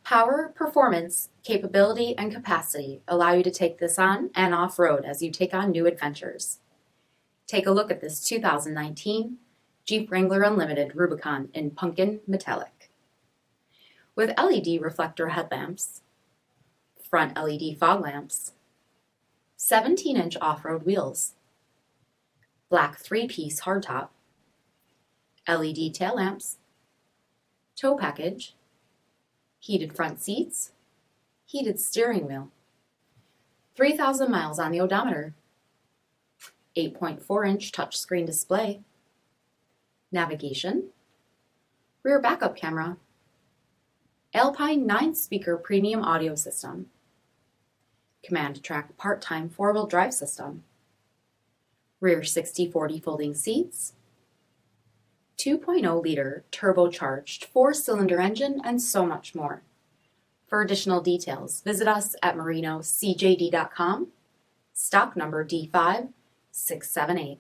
Power, performance, capability, and capacity allow you to take this on and off-road as you take on new adventures. Take a look at this 2019 Jeep Wrangler Unlimited Rubicon in Pumpkin Metallic. With LED reflector headlamps, front LED fog lamps, 17-inch off-road wheels, black 3-piece hardtop, LED tail lamps, tow package, heated front seats, heated steering wheel, 3,000 miles on the odometer, 8.4-inch touchscreen display, navigation, rear backup camera, ALPINE 9-speaker premium audio system, command track part-time 4-wheel drive system, rear 60/40 folding seats, 2.0-liter turbocharged 4-cylinder engine, and so much more. For additional details, visit us at marinocjd.com, stock number D5678.